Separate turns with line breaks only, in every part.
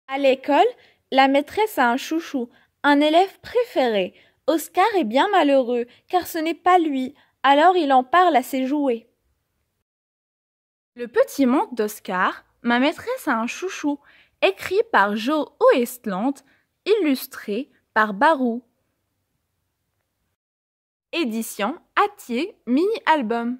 À l'école, la maîtresse a un chouchou, un élève préféré. Oscar est bien malheureux, car ce n'est pas lui, alors il en parle à ses jouets. Le petit monde d'Oscar, ma maîtresse a un chouchou, écrit par Joe Oestland, illustré par Barou. Édition Hatier Mini-Album.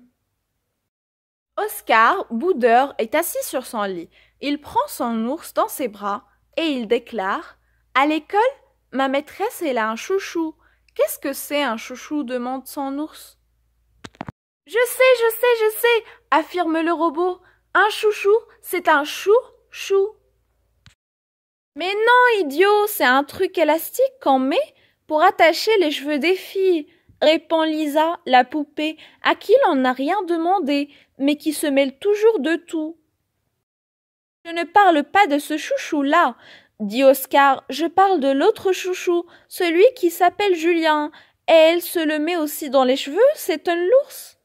Oscar, boudeur, est assis sur son lit. Il prend son ours dans ses bras et il déclare « À l'école, ma maîtresse, elle a un chouchou. Qu'est-ce que c'est un chouchou ?» demande son ours. « Je sais, affirme le robot. Un chouchou, c'est un chou-chou. Mais non, idiot, c'est un truc élastique qu'on met pour attacher les cheveux des filles, répond Lisa, la poupée, à qui l'on n'a rien demandé, mais qui se mêle toujours de tout. Je ne parle pas de ce chouchou-là, dit Oscar, je parle de l'autre chouchou, celui qui s'appelle Julien, et elle se le met aussi dans les cheveux, c'est un l'ours.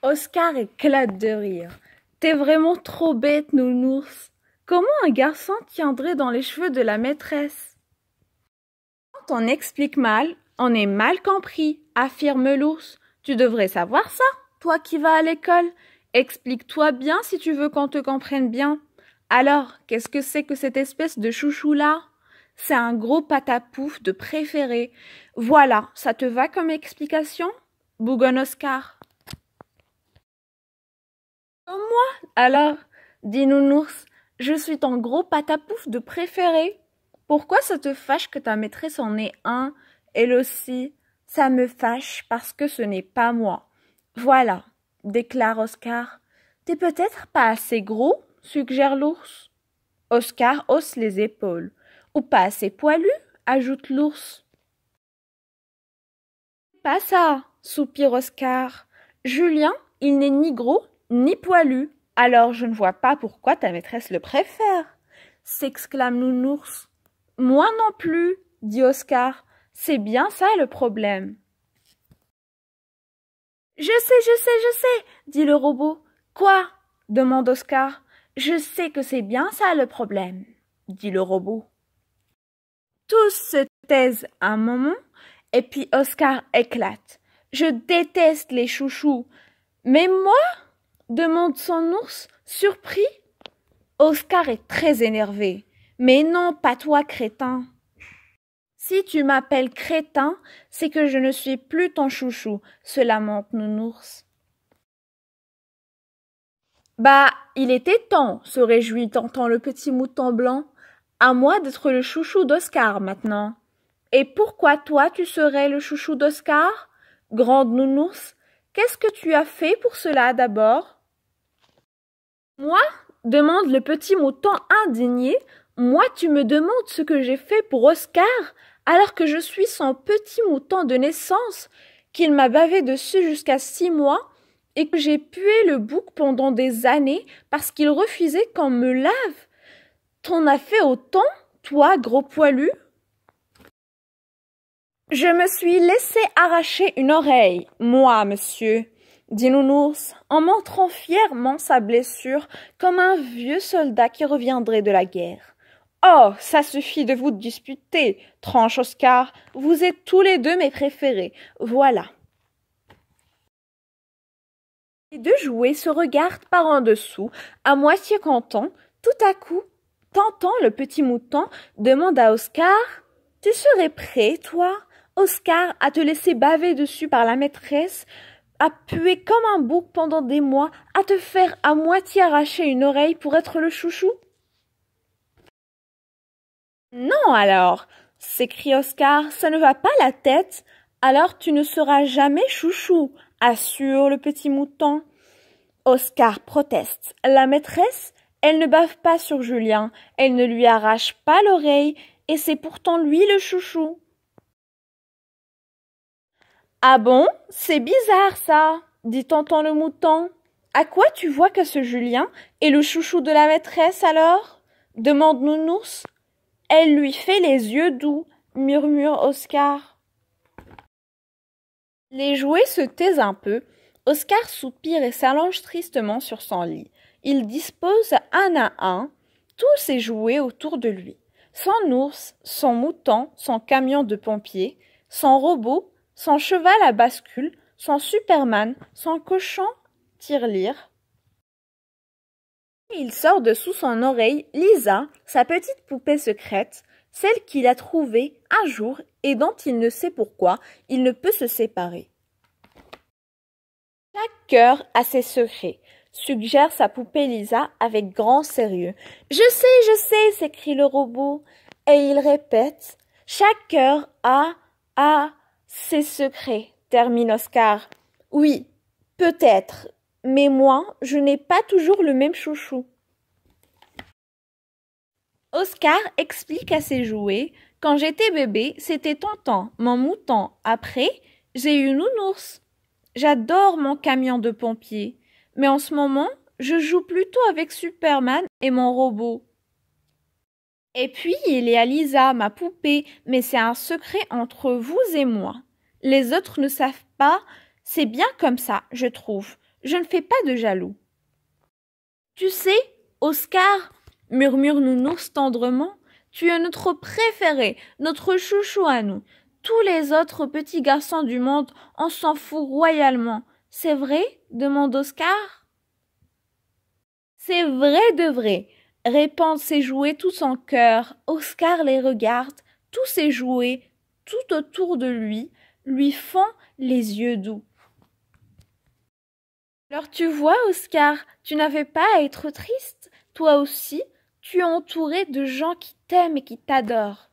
Oscar éclate de rire. T'es vraiment trop bête, nounours. Comment un garçon tiendrait dans les cheveux de la maîtresse? Quand on explique mal, on est mal compris, affirme l'ours. Tu devrais savoir ça, toi qui vas à l'école. Explique-toi bien si tu veux qu'on te comprenne bien. Alors, qu'est-ce que c'est que cette espèce de chouchou-là? C'est un gros patapouf de préféré. Voilà, ça te va comme explication? Bougonne Oscar. Comme moi, alors, dit Nounours, je suis ton gros patapouf de préféré. Pourquoi ça te fâche que ta maîtresse en ait un? Elle aussi, ça me fâche parce que ce n'est pas moi. Voilà, déclare Oscar. T'es peut-être pas assez gros, suggère l'ours. Oscar hausse les épaules. Ou pas assez poilu, ajoute l'ours. Pas ça, soupire Oscar. Julien, il n'est ni gros ni poilu. Alors je ne vois pas pourquoi ta maîtresse le préfère, s'exclame Nounours. Moi non plus, dit Oscar. C'est bien ça le problème. Je sais, dit le robot. Quoi? Demande Oscar. Je sais que c'est bien ça le problème, dit le robot. Tous se taisent un moment, et puis Oscar éclate. Je déteste les chouchous. Mais moi? Demande son ours, surpris. Oscar est très énervé. Mais non, pas toi, crétin. Si tu m'appelles crétin, c'est que je ne suis plus ton chouchou, se lamente Nounours. Bah, il était temps, se réjouit Tonton le petit mouton blanc. À moi d'être le chouchou d'Oscar maintenant. Et pourquoi toi tu serais le chouchou d'Oscar? Grande Nounours, qu'est-ce que tu as fait pour cela d'abord? Moi? Demande le petit mouton indigné. Moi tu me demandes ce que j'ai fait pour Oscar alors que je suis son petit mouton de naissance, qu'il m'a bavé dessus jusqu'à 6 mois et que j'ai pué le bouc pendant des années parce qu'il refusait qu'on me lave. T'en as fait autant, toi, gros poilu? Je me suis laissé arracher une oreille, moi, monsieur, dit Nounours, en montrant fièrement sa blessure comme un vieux soldat qui reviendrait de la guerre. Oh, ça suffit de vous disputer, tranche Oscar, vous êtes tous les deux mes préférés, voilà. Les deux jouets se regardent par en dessous, à moitié contents. Tout à coup, Tonton le petit mouton demande à Oscar « Tu serais prêt, toi, Oscar, à te laisser baver dessus par la maîtresse, à puer comme un bouc pendant des mois, à te faire à moitié arracher une oreille pour être le chouchou ?» « Non alors, s'écrie Oscar, ça ne va pas la tête. Alors tu ne seras jamais chouchou, assure le petit mouton. Oscar proteste. La maîtresse, elle ne bave pas sur Julien, elle ne lui arrache pas l'oreille, et c'est pourtant lui le chouchou. Ah bon, c'est bizarre ça, dit Tonton le mouton. À quoi tu vois que ce Julien est le chouchou de la maîtresse alors? Demande Nounours. Elle lui fait les yeux doux, murmure Oscar. Les jouets se taisent un peu. Oscar soupire et s'allonge tristement sur son lit. Il dispose un à un tous ses jouets autour de lui. Son ours, son mouton, son camion de pompier, son robot, son cheval à bascule, son Superman, son cochon tirelire. Il sort de sous son oreille Lisa, sa petite poupée secrète, celle qu'il a trouvée un jour et dont il ne sait pourquoi il ne peut se séparer. Chaque cœur a ses secrets, suggère sa poupée Lisa avec grand sérieux. Je sais, s'écrie le robot, et il répète. Chaque cœur a ses secrets, termine Oscar. Oui, peut-être, mais moi, je n'ai pas toujours le même chouchou. Oscar explique à ses jouets. Quand j'étais bébé, c'était Tonton, mon mouton. Après, j'ai eu Nounours. J'adore mon camion de pompier, mais en ce moment, je joue plutôt avec Superman et mon robot. Et puis, il y a Lisa, ma poupée, mais c'est un secret entre vous et moi. Les autres ne savent pas, c'est bien comme ça, je trouve. Je ne fais pas de jaloux. Tu sais, Oscar, murmure Nounours tendrement, tu es notre préféré, notre chouchou à nous. Tous les autres petits garçons du monde en s'en foutent royalement. C'est vrai? Demande Oscar. C'est vrai de vrai, répondent ses jouets tous en chœur. Oscar les regarde, tous ses jouets, tout autour de lui font les yeux doux. Alors tu vois, Oscar, tu n'avais pas à être triste. Toi aussi, tu es entouré de gens qui t'aiment et qui t'adorent.